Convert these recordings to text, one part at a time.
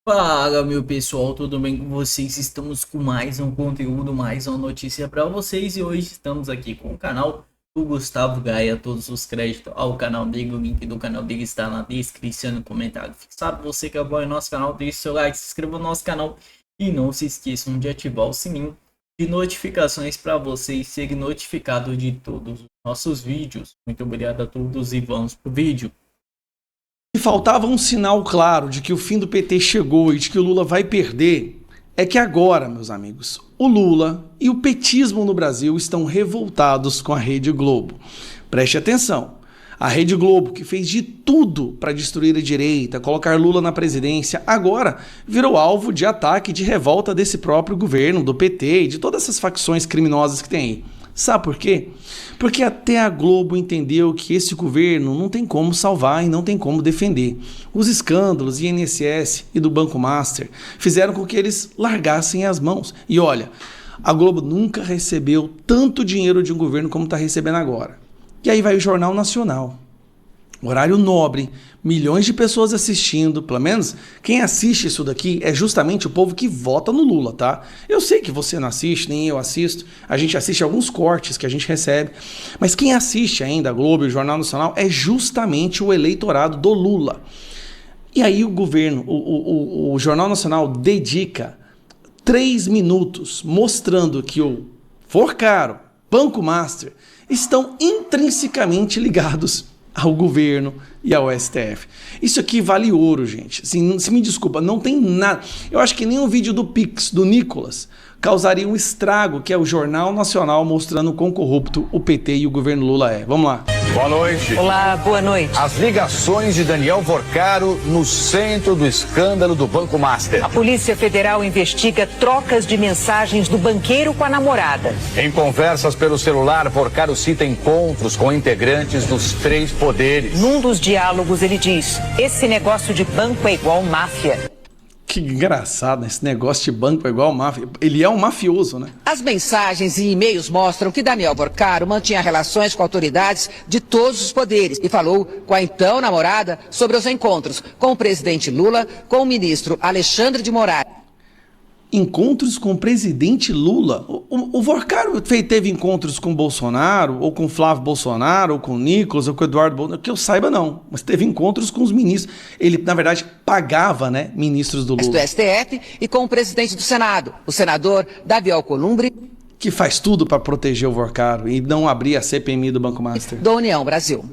Fala, meu pessoal, tudo bem com vocês? Estamos com mais um conteúdo, mais uma notícia para vocês e hoje estamos aqui com o canal do Gustavo Gaia. Todos os créditos ao canal dele, o link do canal dele está na descrição, no comentário fixado. Você que apoia o nosso canal, deixe seu like, se inscreva no nosso canal e não se esqueçam de ativar o sininho de notificações para vocês serem notificados de todos os nossos vídeos. Muito obrigado a todos e vamos pro vídeo. Se faltava um sinal claro de que o fim do PT chegou e de que o Lula vai perder, é que agora, meus amigos, o Lula e o petismo no Brasil estão revoltados com a Rede Globo. Preste atenção, a Rede Globo, que fez de tudo para destruir a direita, colocar Lula na presidência, agora virou alvo de ataque e de revolta desse próprio governo, do PT e de todas essas facções criminosas que tem aí. Sabe por quê? Porque até a Globo entendeu que esse governo não tem como salvar e não tem como defender. Os escândalos do INSS e do Banco Master fizeram com que eles largassem as mãos. E olha, a Globo nunca recebeu tanto dinheiro de um governo como está recebendo agora. E aí vai o Jornal Nacional. Horário nobre, milhões de pessoas assistindo, pelo menos quem assiste isso daqui é justamente o povo que vota no Lula, tá? Eu sei que você não assiste, nem eu assisto, a gente assiste alguns cortes que a gente recebe, mas quem assiste ainda a Globo e o Jornal Nacional é justamente o eleitorado do Lula. E aí o governo, o Jornal Nacional dedica 3 minutos mostrando que o Forcaro, Banco Master, estão intrinsecamente ligados ao governo e ao STF. Isso aqui vale ouro, gente. Assim, se me desculpa, não tem nada. Eu acho que nem o vídeo do Pix, do Nicolas, causaria um estrago que é o Jornal Nacional mostrando quão corrupto o PT e o governo Lula é. Vamos lá. Boa noite. Olá, boa noite. As ligações de Daniel Forcaro no centro do escândalo do Banco Master. A Polícia Federal investiga trocas de mensagens do banqueiro com a namorada. Em conversas pelo celular, Forcaro cita encontros com integrantes dos 3 poderes. Num dos diálogos ele diz: esse negócio de banco é igual máfia. Que engraçado, esse negócio de banco é igual máfia. Ele é um mafioso, né? As mensagens e e-mails mostram que Daniel Forcaro mantinha relações com autoridades de todos os poderes e falou com a então namorada sobre os encontros com o presidente Lula, com o ministro Alexandre de Moraes. Encontros com o presidente Lula? O Forcaro teve encontros com o Bolsonaro, ou com o Flávio Bolsonaro, ou com o Nicolas, ou com o Eduardo Bolsonaro, que eu saiba não, mas teve encontros com os ministros. Ele, na verdade, pagava, né, ministros do Lula. Do STF e com o presidente do Senado, o senador Davi Alcolumbre, que faz tudo para proteger o Forcaro e não abrir a CPMI do Banco Master. da União Brasil.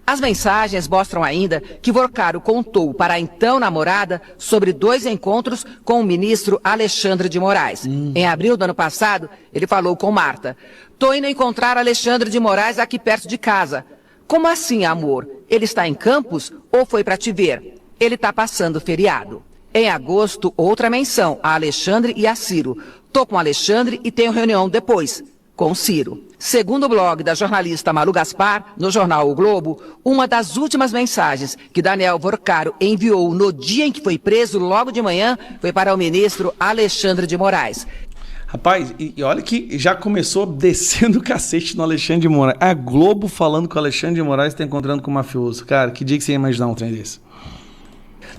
As mensagens mostram ainda que Forcaro contou para a então namorada sobre 2 encontros com o ministro Alexandre de Moraes. Em abril do ano passado, ele falou com Marta: "Tô indo encontrar Alexandre de Moraes aqui perto de casa." "Como assim, amor? Ele está em Campos ou foi para te ver?" "Ele está passando feriado." Em agosto, outra menção a Alexandre e a Ciro. "Tô com Alexandre e tenho reunião depois com Ciro." Segundo o blog da jornalista Malu Gaspar, no jornal O Globo, uma das últimas mensagens que Daniel Forcaro enviou no dia em que foi preso, logo de manhã, foi para o ministro Alexandre de Moraes. Rapaz, e olha que já começou descendo o cacete no Alexandre de Moraes. A Globo falando que o Alexandre de Moraes está encontrando com o mafioso. Cara, que dia que você ia imaginar um trem desse?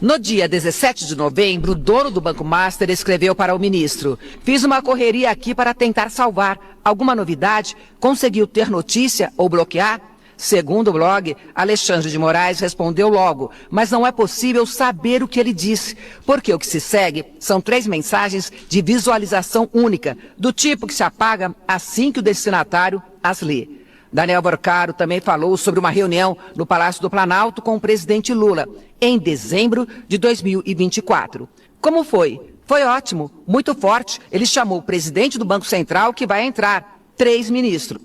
No dia 17 de novembro, o dono do Banco Master escreveu para o ministro: "Fiz uma correria aqui para tentar salvar. Alguma novidade? Conseguiu ter notícia ou bloquear?" Segundo o blog, Alexandre de Moraes respondeu logo: "Mas não é possível saber o que ele disse, porque o que se segue são 3 mensagens de visualização única, do tipo que se apaga assim que o destinatário as lê." Daniel Forcaro também falou sobre uma reunião no Palácio do Planalto com o presidente Lula, em dezembro de 2024. "Como foi?" "Foi ótimo, muito forte. Ele chamou o presidente do Banco Central que vai entrar, 3 ministros.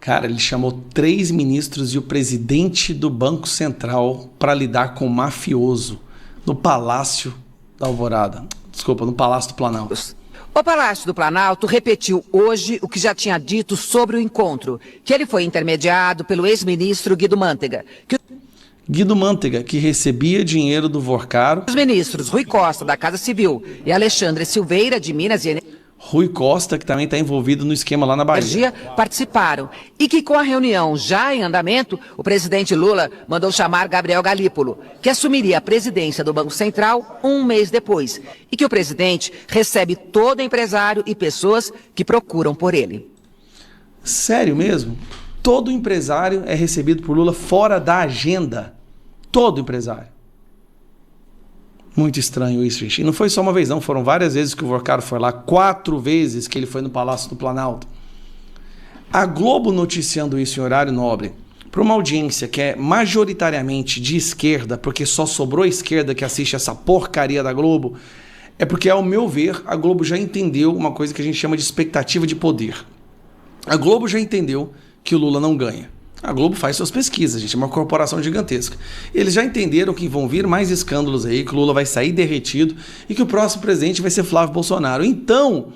Cara, ele chamou 3 ministros e o presidente do Banco Central para lidar com o mafioso no Palácio da Alvorada. Desculpa, no Palácio do Planalto. O Palácio do Planalto repetiu hoje o que já tinha dito sobre o encontro, que ele foi intermediado pelo ex-ministro Guido Mantega. Guido Mantega, que recebia dinheiro do Forcaro. Os ministros Rui Costa, da Casa Civil, e Alexandre Silveira, de Minas e Energia. Rui Costa, que também está envolvido no esquema lá na Bahia. Participaram e que com a reunião já em andamento, o presidente Lula mandou chamar Gabriel Galípolo, que assumiria a presidência do Banco Central um mês depois, e que o presidente recebe todo empresário e pessoas que procuram por ele. Sério mesmo? Todo empresário é recebido por Lula fora da agenda. Todo empresário. Muito estranho isso, gente. E não foi só uma vez, não. Foram várias vezes que o Vorcaro foi lá. 4 vezes que ele foi no Palácio do Planalto. A Globo noticiando isso em horário nobre, para uma audiência que é majoritariamente de esquerda, porque só sobrou a esquerda que assiste essa porcaria da Globo, é porque, ao meu ver, a Globo já entendeu uma coisa que a gente chama de expectativa de poder. A Globo já entendeu que o Lula não ganha. A Globo faz suas pesquisas, gente, é uma corporação gigantesca. Eles já entenderam que vão vir mais escândalos aí, que o Lula vai sair derretido e que o próximo presidente vai ser Flávio Bolsonaro. Então,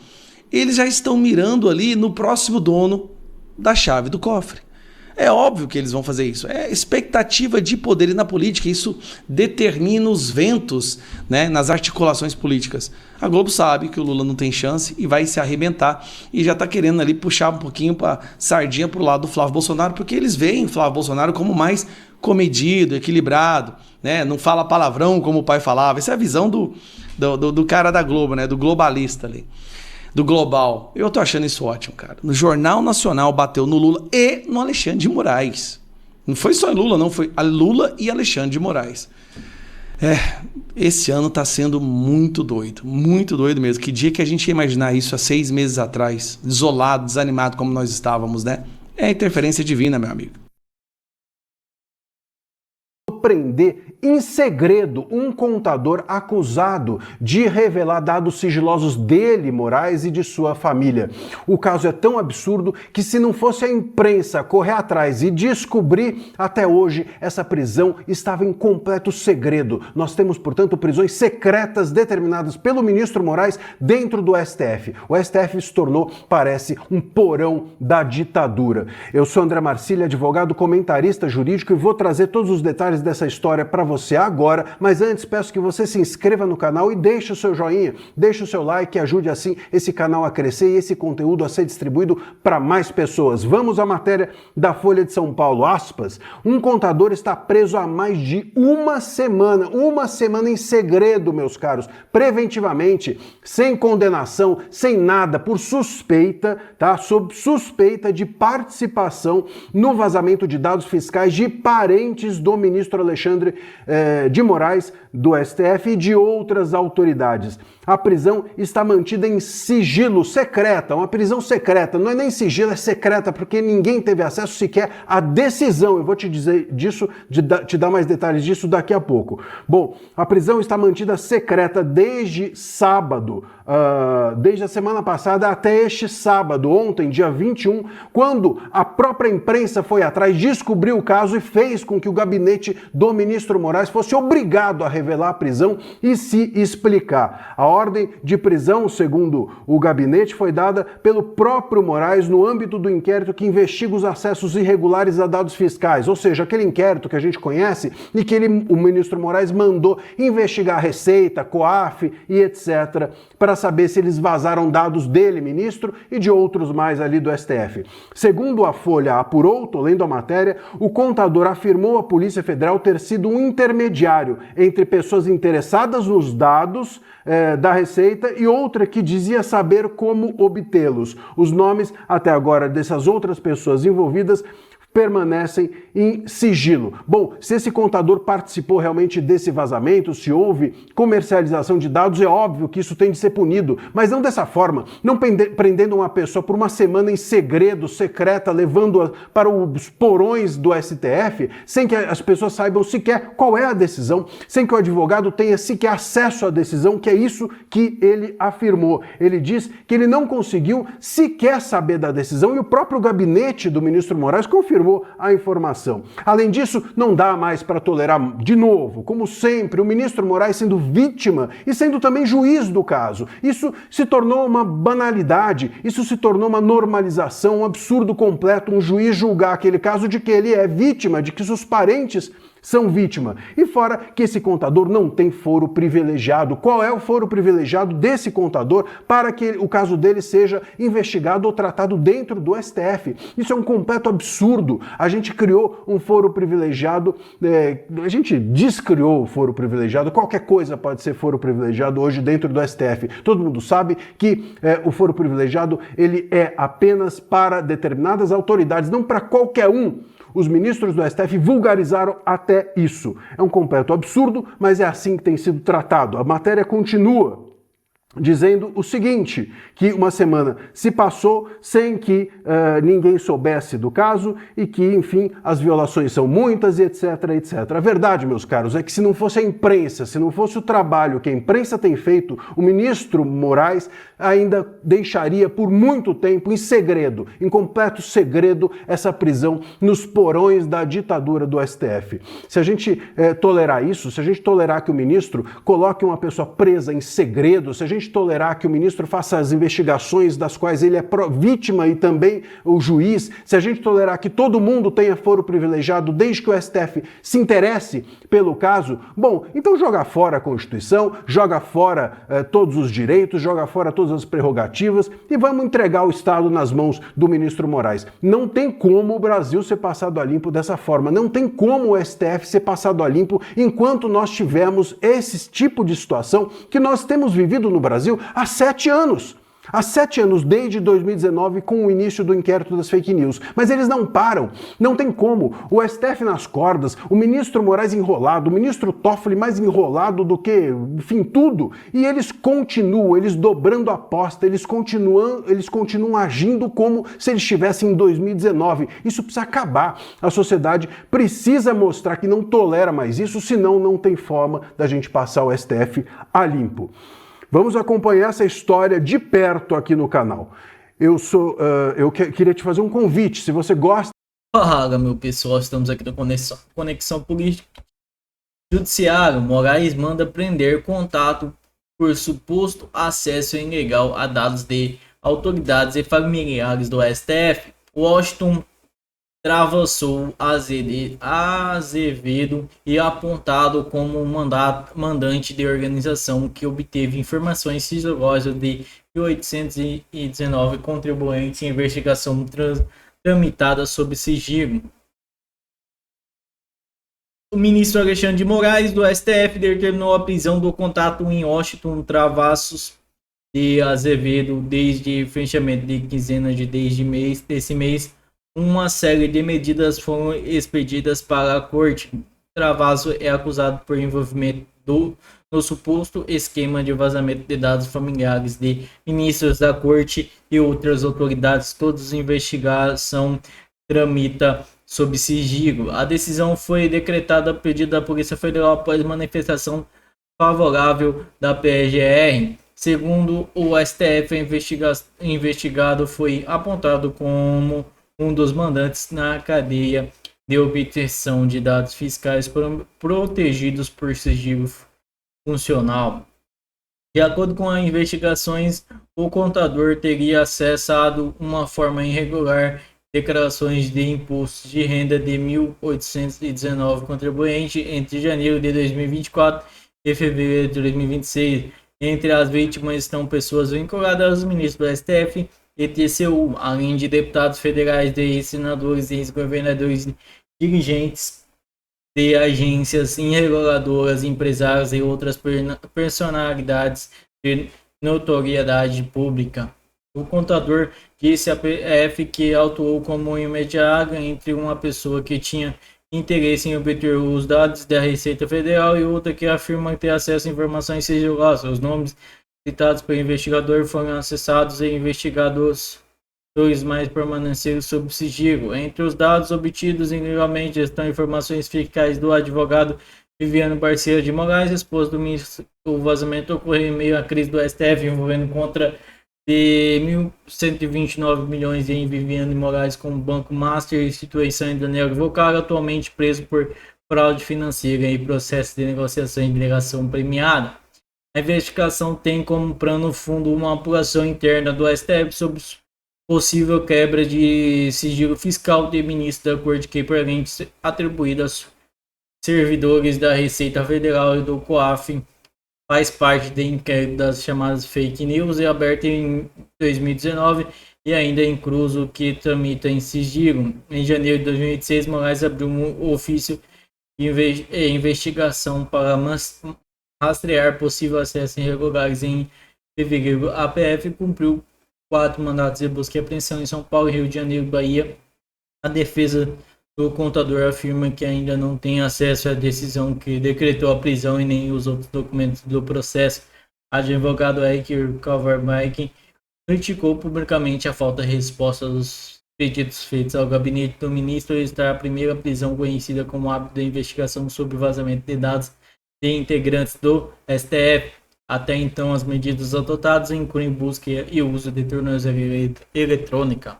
eles já estão mirando ali no próximo dono da chave do cofre. É óbvio que eles vão fazer isso. É expectativa de poder, e na política isso determina os ventos, né, nas articulações políticas. A Globo sabe que o Lula não tem chance e vai se arrebentar e já está querendo ali puxar um pouquinho para sardinha para o lado do Flávio Bolsonaro, porque eles veem o Flávio Bolsonaro como mais comedido, equilibrado, né, não fala palavrão como o pai falava. Essa é a visão do cara da Globo, né, do globalista ali. Do Global. Eu tô achando isso ótimo, cara. No Jornal Nacional bateu no Lula e no Alexandre de Moraes. Não foi só Lula, não. Foi a Lula e Alexandre de Moraes. Esse ano tá sendo muito doido mesmo. Que dia que a gente ia imaginar isso há 6 meses atrás? Isolado, desanimado como nós estávamos, né? É a interferência divina, meu amigo. Prender em segredo um contador acusado de revelar dados sigilosos dele, Moraes, e de sua família. O caso é tão absurdo que, se não fosse a imprensa correr atrás e descobrir, até hoje essa prisão estava em completo segredo. Nós temos, portanto, prisões secretas determinadas pelo ministro Moraes dentro do STF. O STF se tornou, parece, um porão da ditadura. Eu sou André Marcília, advogado, comentarista jurídico, e vou trazer todos os detalhes dessa história para você agora, mas antes peço que você se inscreva no canal e deixe o seu joinha, deixe o seu like e ajude assim esse canal a crescer e esse conteúdo a ser distribuído para mais pessoas. Vamos à matéria da Folha de São Paulo, aspas. Um contador está preso há mais de uma semana em segredo, meus caros, preventivamente, sem condenação, sem nada, por suspeita, tá? Sob suspeita de participação no vazamento de dados fiscais de parentes do ministro Alexandre de Moraes, do STF e de outras autoridades. A prisão está mantida em sigilo, secreta, uma prisão secreta. Não é nem sigilo, é secreta, porque ninguém teve acesso sequer à decisão. Eu vou te dizer disso, te dar mais detalhes disso daqui a pouco. Bom, a prisão está mantida secreta desde sábado, desde a semana passada até este sábado, ontem, dia 21, quando a própria imprensa foi atrás, descobriu o caso e fez com que o gabinete do ministro Moraes fosse obrigado a revelar a prisão e se explicar. A ordem de prisão, segundo o gabinete, foi dada pelo próprio Moraes no âmbito do inquérito que investiga os acessos irregulares a dados fiscais, ou seja, aquele inquérito que a gente conhece e que o ministro Moraes mandou investigar a Receita, COAF e etc., para saber se eles vazaram dados dele, ministro, e de outros mais ali do STF. Segundo a Folha apurou, tô lendo a matéria, o contador afirmou à Polícia Federal ter sido um intermediário entre pessoas interessadas nos dados da Receita e outra que dizia saber como obtê-los. Os nomes, até agora, dessas outras pessoas envolvidas permanecem em sigilo. Bom, se esse contador participou realmente desse vazamento, se houve comercialização de dados, é óbvio que isso tem de ser punido, mas não dessa forma, não prendendo uma pessoa por uma semana em segredo, secreta, levando-a para os porões do STF, sem que as pessoas saibam sequer qual é a decisão, sem que o advogado tenha sequer acesso à decisão, que é isso que ele afirmou. Ele diz que ele não conseguiu sequer saber da decisão e o próprio gabinete do ministro Moraes confirmou a informação. Além disso, não dá mais para tolerar, de novo, como sempre, o ministro Moraes sendo vítima e sendo também juiz do caso. Isso se tornou uma banalidade, isso se tornou uma normalização, um absurdo completo, um juiz julgar aquele caso de que ele é vítima, de que seus parentes são vítima. E fora que esse contador não tem foro privilegiado. Qual é o foro privilegiado desse contador para que o caso dele seja investigado ou tratado dentro do STF? Isso é um completo absurdo. A gente criou um foro privilegiado, a gente descriou o foro privilegiado, qualquer coisa pode ser foro privilegiado hoje dentro do STF. Todo mundo sabe que o foro privilegiado ele é apenas para determinadas autoridades, não para qualquer um. Os ministros do STF vulgarizaram até isso. É um completo absurdo, mas é assim que tem sido tratado. A matéria continua dizendo o seguinte, que uma semana se passou sem que ninguém soubesse do caso e que, enfim, as violações são muitas e etc, etc. A verdade, meus caros, é que se não fosse a imprensa, se não fosse o trabalho que a imprensa tem feito, o ministro Moraes ainda deixaria por muito tempo em segredo, em completo segredo, essa prisão nos porões da ditadura do STF. Se a gente tolerar isso, se a gente tolerar que o ministro coloque uma pessoa presa em segredo, se a gente tolerar que o ministro faça as investigações das quais ele é vítima e também o juiz, se a gente tolerar que todo mundo tenha foro privilegiado desde que o STF se interesse pelo caso, bom, então joga fora a Constituição, joga fora todos os direitos, joga fora todas as prerrogativas e vamos entregar o Estado nas mãos do ministro Moraes. Não tem como o Brasil ser passado a limpo dessa forma, não tem como o STF ser passado a limpo enquanto nós tivermos esse tipo de situação que nós temos vivido no Brasil há 7 anos. Há 7 anos, desde 2019, com o início do inquérito das fake news. Mas eles não param, não tem como. O STF nas cordas, o ministro Moraes enrolado, o ministro Toffoli mais enrolado do que, enfim, tudo. E eles continuam, eles dobrando a aposta, eles continuam agindo como se eles estivessem em 2019. Isso precisa acabar. A sociedade precisa mostrar que não tolera mais isso, senão não tem forma da gente passar o STF a limpo. Vamos acompanhar essa história de perto aqui no canal. Eu queria te fazer um convite, se você gosta... Fala, meu pessoal, estamos aqui no Conexão Política. Judiciário, Moraes manda prender contato por suposto acesso ilegal a dados de autoridades e familiares do STF. Washington travassou Azevedo e apontado como mandante de organização que obteve informações sigilosas de 1.819 contribuintes em investigação tramitada sob sigilo. O ministro Alexandre de Moraes do STF determinou a prisão do contato em Washington Travassos de Azevedo desde fechamento de quinzena desse mês. Uma série de medidas foram expedidas para a corte. Travasso é acusado por envolvimento no suposto esquema de vazamento de dados familiares de ministros da corte e outras autoridades. Todos os investigação tramita sob sigilo. A decisão foi decretada a pedido da Polícia Federal após manifestação favorável da PGR. Segundo o STF, o investigado foi apontado como um dos mandantes na cadeia de obtenção de dados fiscais protegidos por sigilo funcional. De acordo com as investigações, o contador teria acessado uma forma irregular declarações de impostos de renda de 1.819 contribuintes entre janeiro de 2024 e fevereiro de 2026. Entre as vítimas estão pessoas vinculadas aos ministros do STF e TCU, além de deputados federais, de senadores, ex-governadores, dirigentes de agências reguladoras, empresários e outras personalidades de notoriedade pública. O contador disse à PF que atuou como intermediário entre uma pessoa que tinha interesse em obter os dados da Receita Federal e outra que afirma ter acesso a informações sigilosas. Os nomes citados pelo investigador foram acessados e investigadores mais permaneceram sob sigilo. Entre os dados obtidos ilegalmente estão informações fiscais do advogado Viviano Barcelos de Moraes, esposo do ministro. O vazamento ocorreu em meio à crise do STF envolvendo contra de 1.129 milhões em Viviane Moraes com o Banco Master e instituição de Daniel Advogado, atualmente preso por fraude financeira e processo de negociação e delegação premiada. A investigação tem como plano fundo uma apuração interna do STF sobre possível quebra de sigilo fiscal de ministro da Corte que prevente atribuídas servidores da Receita Federal e do COAF faz parte do inquérito das chamadas fake news, é aberto em 2019 e ainda em cruzo que tramita em sigilo. Em janeiro de 2026, Moraes abriu um ofício de investigação para rastrear possível acesso irregulares. Em fevereiro, a PF cumpriu 4 mandatos de busca e apreensão em São Paulo, Rio de Janeiro e Bahia. A defesa do contador afirma que ainda não tem acesso à decisão que decretou a prisão e nem os outros documentos do processo. O advogado Eric Calverbeck criticou publicamente a falta de resposta dos pedidos feitos ao gabinete do ministro e está a primeira prisão conhecida como hábito da investigação sobre vazamento de dados de integrantes do STF. Até então, as medidas adotadas incluem busca e uso de tornozeleira eletrônica.